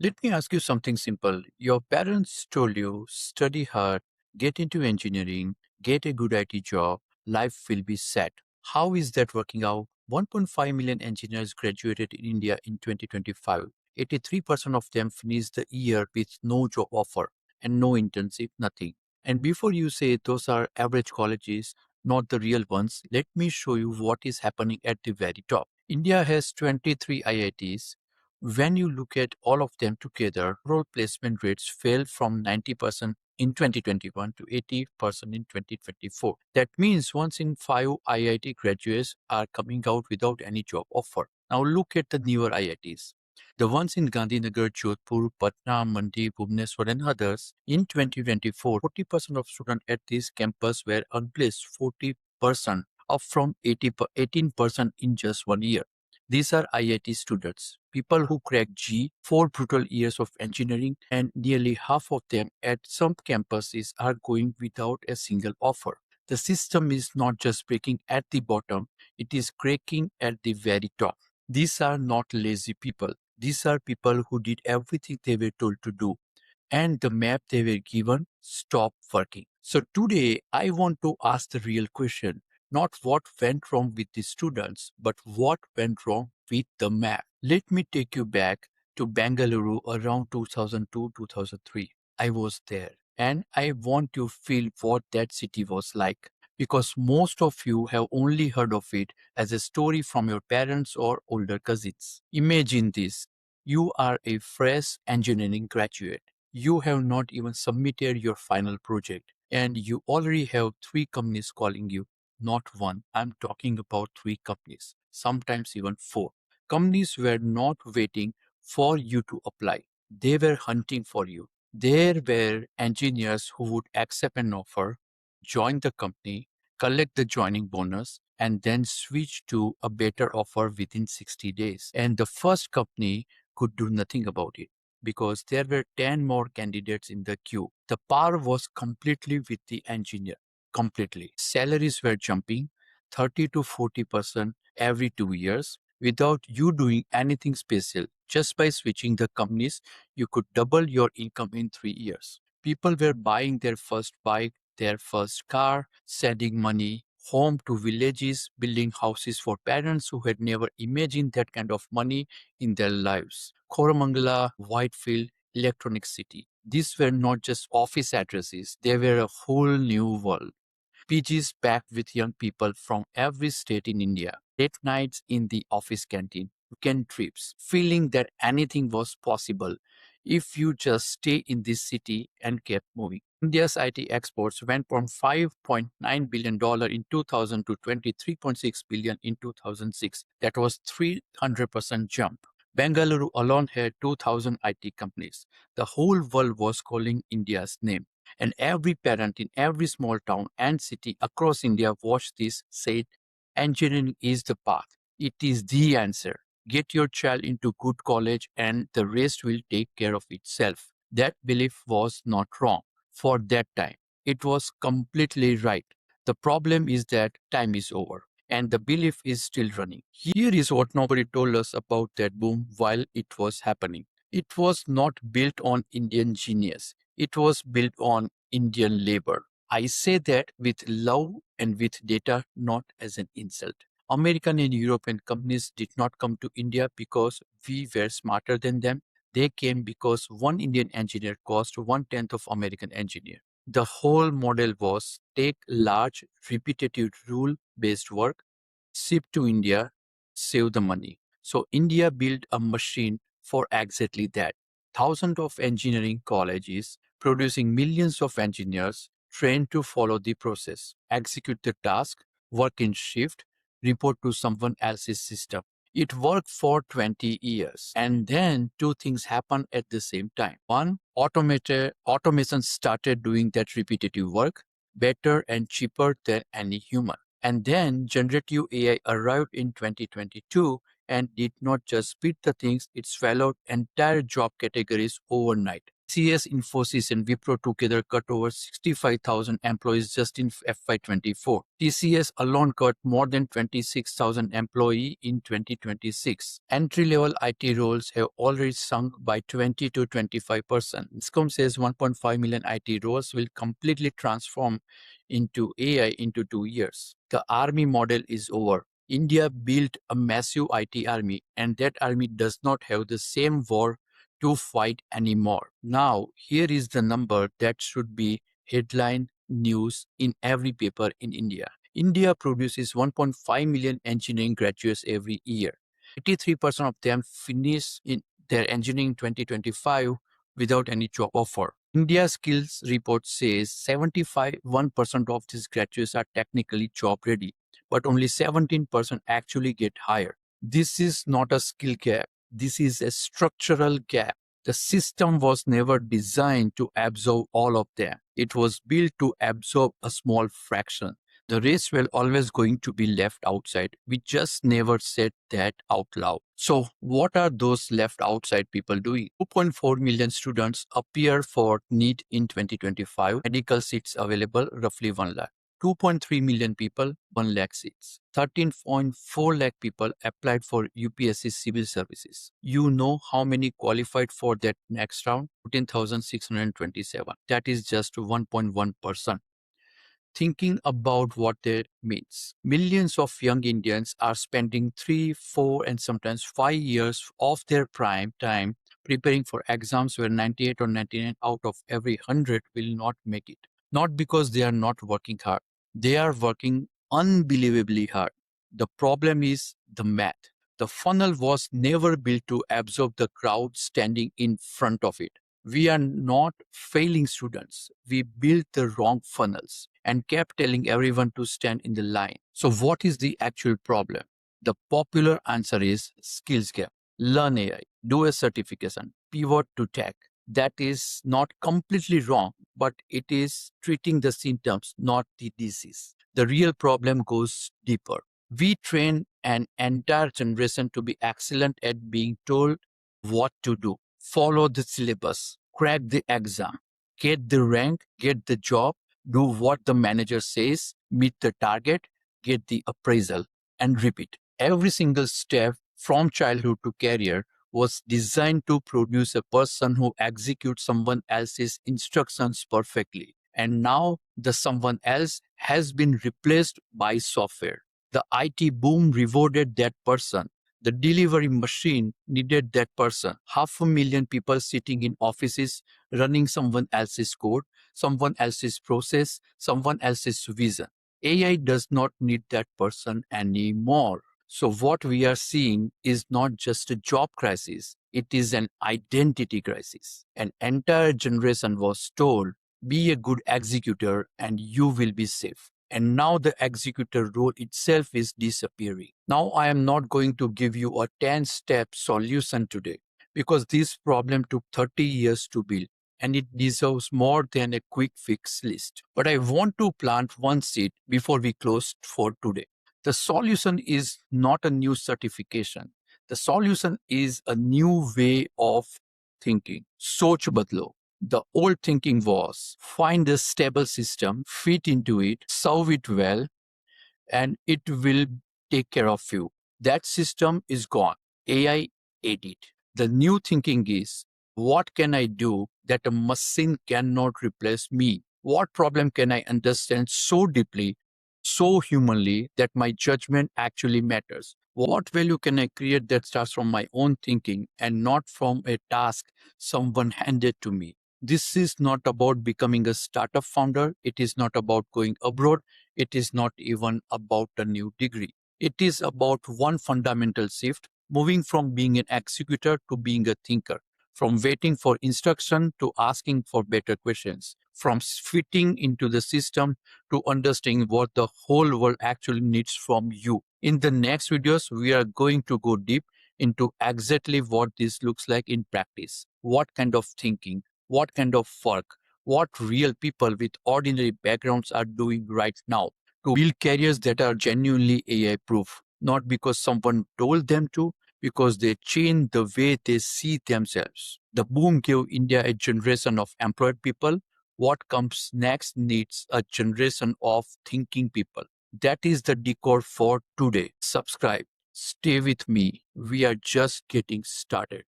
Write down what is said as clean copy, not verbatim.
Let me ask you something simple. Your parents told you study hard, get into engineering, get a good IT job, life will be set. How is that working out? 1.5 million engineers graduated in India in 2025. 83% of them finished the year with no job offer and no internship, nothing. And before you say those are average colleges, not the real ones, let me show you what is happening at the very top. India has 23 IITs. When you look at all of them together, role placement rates fell from 90% in 2021 to 80% in 2024. That means once in five IIT graduates are coming out without any job offer. Now look at the newer IITs. The ones in Gandhinagar, Jodhpur, Patna, Mandi, Bhubaneswar and others. In 2024, 40% of students at this campus were unplaced, 40%, up from 18% in just 1 year. These are IIT students, people who cracked G, 4 brutal years of engineering, and nearly half of them at some campuses are going without a single offer. The system is not just breaking at the bottom, it is cracking at the very top. These are not lazy people. These are people who did everything they were told to do, and the map they were given stopped working. So today I want to ask the real question, not what went wrong with the students, but what went wrong with the map. Let me take you back to Bengaluru around 2002-2003. I was there and I want to feel what that city was like because most of you have only heard of it as a story from your parents or older cousins. Imagine this. You are a fresh engineering graduate. You have not even submitted your final project, and you already have three companies calling you. Not one, I'm talking about three companies, sometimes even four. Companies were not waiting for you to apply, they were hunting for you. There were engineers who would accept an offer, join the company, collect the joining bonus, and then switch to a better offer within 60 days. And the first company could do nothing about it because there were 10 more candidates in the queue. The power was completely with the engineer, completely. Salaries were jumping 30 to 40% every 2 years without you doing anything special. Just by switching the companies, you could double your income in 3 years. People were buying their first bike, their first car, sending money home to villages, building houses for parents who had never imagined that kind of money in their lives. Koramangala, Whitefield, Electronic City. These were not just office addresses, they were a whole new world. PGs packed with young people from every state in India, late nights in the office canteen, weekend trips, feeling that anything was possible if you just stay in this city and kept moving. India's IT exports went from $5.9 billion in 2000 to 23.6 billion in 2006. That was 300% jump. Bengaluru alone had 2,000 IT companies. The whole world was calling India's name. And every parent in every small town and city across India watched this, said, engineering is the path. It is the answer. Get your child into good college and the rest will take care of itself. That belief was not wrong for that time. It was completely right. The problem is that time is over and the belief is still running. Here is what nobody told us about that boom while it was happening. It was not built on Indian genius. It was built on Indian labor. I say that with love and with data, not as an insult. American and European companies did not come to India because we were smarter than them. They came because one Indian engineer cost one tenth of American engineer. The whole model was take large, repetitive, rule based work, ship to India, save the money. So India built a machine for exactly that. Thousands of engineering colleges producing millions of engineers trained to follow the process, execute the task, work in shift, report to someone else's system. It worked for 20 years. And then two things happened at the same time. One, automation started doing that repetitive work better and cheaper than any human. And then generative AI arrived in 2022 and did not just beat the things, it swallowed entire job categories overnight. TCS, Infosys, and Wipro together cut over 65,000 employees just in FY24. TCS alone cut more than 26,000 employees in 2026. Entry-level IT roles have already sunk by 20 to 25%. Scrum says 1.5 million IT roles will completely transform into AI into 2 years. The army model is over. India built a massive IT army, and that army does not have the same war to fight anymore. Now, here is the number that should be headline news in every paper in India. India produces 1.5 million engineering graduates every year. 83% of them finish in their engineering in 2025 without any job offer. India Skills Report says 75% of these graduates are technically job ready, but only 17% actually get hired. This is not a skill gap. This is a structural gap. The system was never designed to absorb all of them. It was built to absorb a small fraction. The rest were always going to be left outside. We just never said that out loud. So, what are those left outside people doing? 2.4 million students appear for NEET in 2025. Medical seats available, roughly 1 lakh. 2.3 million people, 1 lakh seats. 13.4 lakh people applied for UPSC civil services. You know how many qualified for that next round? 14,627. That is just 1.1%. Thinking about what that means. Millions of young Indians are spending 3, 4, and sometimes 5 years of their prime time preparing for exams where 98 or 99 out of every 100 will not make it. Not because they are not working hard, they are working unbelievably hard. The problem is the math. The funnel was never built to absorb the crowd standing in front of it. We are not failing students. We built the wrong funnels and kept telling everyone to stand in the line. So, what is the actual problem? The popular answer is skills gap. Learn AI, do a certification, pivot to tech. That is not completely wrong, but it is treating the symptoms, not the disease. The real problem goes deeper. We train an entire generation to be excellent at being told what to do. Follow the syllabus, crack the exam, get the rank, get the job, do what the manager says, meet the target, get the appraisal, and repeat. Every single step from childhood to career was designed to produce a person who executes someone else's instructions perfectly. And now the someone else has been replaced by software. The IT boom rewarded that person. The delivery machine needed that person. 500,000 people sitting in offices running someone else's code, someone else's process, someone else's vision. AI does not need that person anymore. So, what we are seeing is not just a job crisis, it is an identity crisis. An entire generation was told, be a good executor and you will be safe. And now the executor role itself is disappearing. Now, I am not going to give you a 10-step solution today because this problem took 30 years to build and it deserves more than a quick fix list. But I want to plant one seed before we close for today. The solution is not a new certification. The solution is a new way of thinking. Soch badlo. The old thinking was find a stable system, fit into it, serve it well, and it will take care of you. That system is gone. AI ate it. The new thinking is what can I do that a machine cannot replace me? What problem can I understand so deeply, so humanly that my judgment actually matters? What value can I create that starts from my own thinking and not from a task someone handed to me? This is not about becoming a startup founder. It is not about going abroad. It is not even about a new degree. It is about one fundamental shift, moving from being an executor to being a thinker, from waiting for instruction to asking for better questions, from fitting into the system to understanding what the whole world actually needs from you. In the next videos, we are going to go deep into exactly what this looks like in practice. What kind of thinking, what kind of work, what real people with ordinary backgrounds are doing right now to build careers that are genuinely AI proof, not because someone told them to, because they changed the way they see themselves. The boom gave India a generation of employed people. What comes next needs a generation of thinking people. That is the decode for today. Subscribe. Stay with me. We are just getting started.